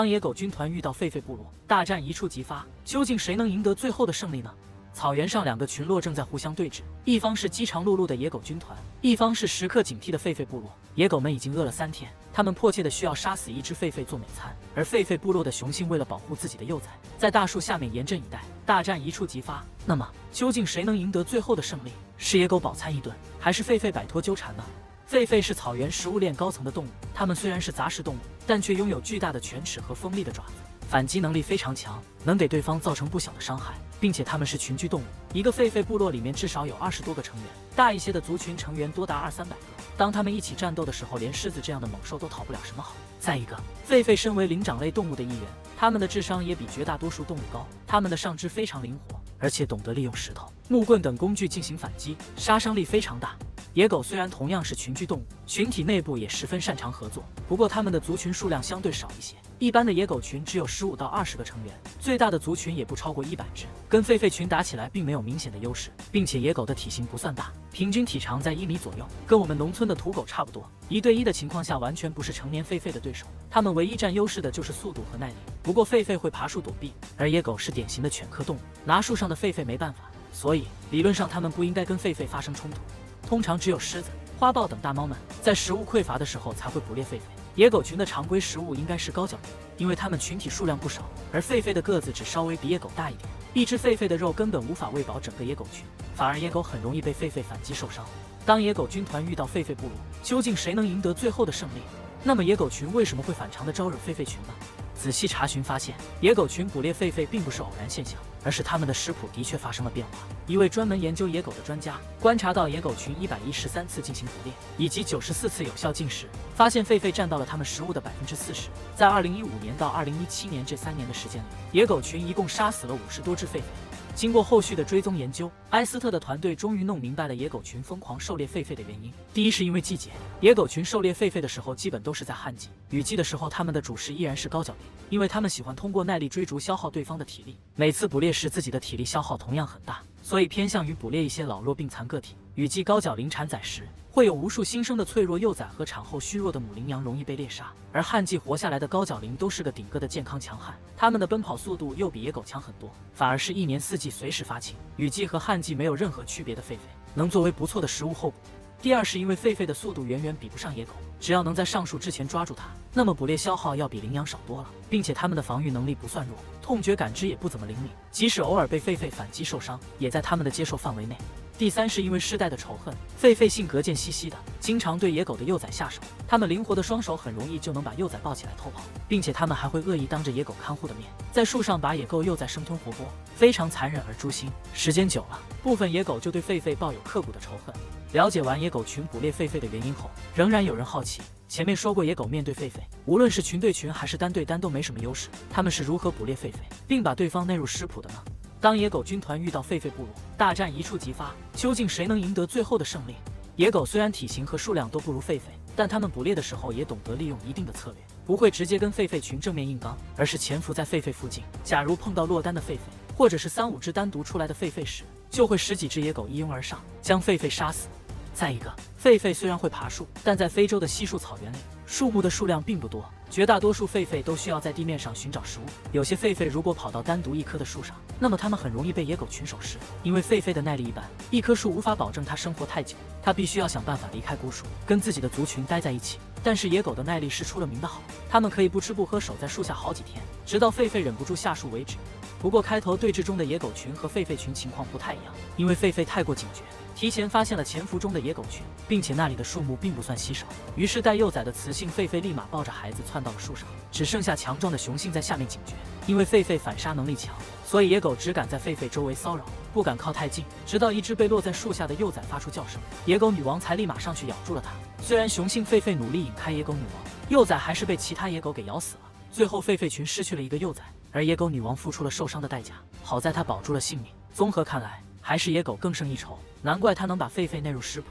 当野狗军团遇到狒狒部落，大战一触即发，究竟谁能赢得最后的胜利呢？草原上两个群落正在互相对峙，一方是饥肠辘辘的野狗军团，一方是时刻警惕的狒狒部落。野狗们已经饿了3天，他们迫切的需要杀死一只狒狒做美餐，而狒狒部落的雄性为了保护自己的幼崽，在大树下面严阵以待，大战一触即发。那么，究竟谁能赢得最后的胜利？是野狗饱餐一顿，还是狒狒摆脱纠缠呢？狒狒是草原食物链高层的动物，它们虽然是杂食动物，但却拥有巨大的犬齿和锋利的爪子，反击能力非常强，能给对方造成不小的伤害，并且它们是群居动物。一个狒狒部落里面至少有20多个成员，大一些的族群成员多达200-300个。当他们一起战斗的时候，连狮子这样的猛兽都讨不了什么好。再一个，狒狒身为灵长类动物的一员，它们的智商也比绝大多数动物高，它们的上肢非常灵活，而且懂得利用石头、木棍等工具进行反击，杀伤力非常大。野狗虽然同样是群居动物，群体内部也十分擅长合作，不过它们的族群数量相对少一些。一般的野狗群只有15到20个成员，最大的族群也不超过100只，跟狒狒群打起来并没有明显的优势，并且野狗的体型不算大，平均体长在1米左右，跟我们农村的土狗差不多。1对1的情况下，完全不是成年狒狒的对手。它们唯一占优势的就是速度和耐力。不过狒狒会爬树躲避，而野狗是典型的犬科动物，拿树上的狒狒没办法，所以理论上它们不应该跟狒狒发生冲突。通常只有狮子、花豹等大猫们在食物匮乏的时候才会捕猎狒狒。野狗群的常规食物应该是高脚铃，因为它们群体数量不少，而狒狒的个子只稍微比野狗大一点，一只狒狒的肉根本无法喂饱整个野狗群，反而野狗很容易被狒狒反击受伤。当野狗军团遇到狒狒部落，究竟谁能赢得最后的胜利？那么野狗群为什么会反常的招惹狒狒群呢？仔细查询发现，野狗群捕猎狒狒并不是偶然现象，而是它们的食谱的确发生了变化。一位专门研究野狗的专家观察到野狗群113次进行捕猎，以及94次有效进食，发现狒狒占到了它们食物的40%。在2015年到2017年这3年的时间里，野狗群一共杀死了50多只狒狒。经过后续的追踪研究，埃斯特的团队终于弄明白了野狗群疯狂狩猎狒狒的原因。第一是因为季节，野狗群狩猎狒狒的时候基本都是在旱季，雨季的时候它们的主食依然是高脚铃，因为它们喜欢通过耐力追逐消耗对方的体力，每次捕猎时自己的体力消耗同样很大，所以偏向于捕猎一些老弱病残个体。雨季高脚铃产崽时，会有无数新生的脆弱幼崽和产后虚弱的母羚羊容易被猎杀，而旱季活下来的高脚铃都是个顶个的健康强悍，它们的奔跑速度又比野狗强很多，反而是一年4季随时发情，雨季和旱季没有任何区别的狒狒，能作为不错的食物候补。第二是因为狒狒的速度远远比不上野狗，只要能在上树之前抓住它，那么捕猎消耗要比羚羊少多了，并且它们的防御能力不算弱，痛觉感知也不怎么灵敏，即使偶尔被狒狒反击受伤，也在它们的接受范围内。第三是因为世代的仇恨，狒狒性格贱兮兮的，经常对野狗的幼崽下手，它们灵活的双手很容易就能把幼崽抱起来偷跑，并且它们还会恶意当着野狗看护的面，在树上把野狗幼崽生吞活剥，非常残忍而诛心。时间久了，部分野狗就对狒狒抱有刻骨的仇恨。了解完野狗群捕猎狒狒的原因后，仍然有人好奇，前面说过野狗面对狒狒，无论是群对群还是单对单都没什么优势，它们是如何捕猎狒狒，并把对方内入食谱的呢？当野狗军团遇到狒狒部落，大战一触即发，究竟谁能赢得最后的胜利？野狗虽然体型和数量都不如狒狒，但它们捕猎的时候也懂得利用一定的策略，不会直接跟狒狒群正面硬刚，而是潜伏在狒狒附近。假如碰到落单的狒狒，或者是3-5只单独出来的狒狒时，就会10几只野狗一拥而上，将狒狒杀死。再一个，狒狒虽然会爬树，但在非洲的稀树草原里，树木的数量并不多，绝大多数狒狒都需要在地面上寻找食物。有些狒狒如果跑到单独一棵的树上，那么它们很容易被野狗群手食，因为狒狒的耐力一般，一棵树无法保证它生活太久，它必须要想办法离开孤树，跟自己的族群待在一起。但是野狗的耐力是出了名的好，它们可以不吃不喝守在树下好几天，直到狒狒忍不住下树为止。不过开头对峙中的野狗群和狒狒群情况不太一样，因为狒狒太过警觉，提前发现了潜伏中的野狗群，并且那里的树木并不算稀少，于是带幼崽的雌性狒狒立马抱着孩子窜到了树上，只剩下强壮的雄性在下面警觉。因为狒狒反杀能力强，所以野狗只敢在狒狒周围骚扰，不敢靠太近，直到一只被落在树下的幼崽发出叫声，野狗女王才立马上去咬住了它。虽然雄性狒狒努力引开野狗女王，幼崽还是被其他野狗给咬死了。最后狒狒群失去了一个幼崽，而野狗女王付出了受伤的代价，好在她保住了性命。综合看来，还是野狗更胜一筹，难怪她能把狒狒内入食谱。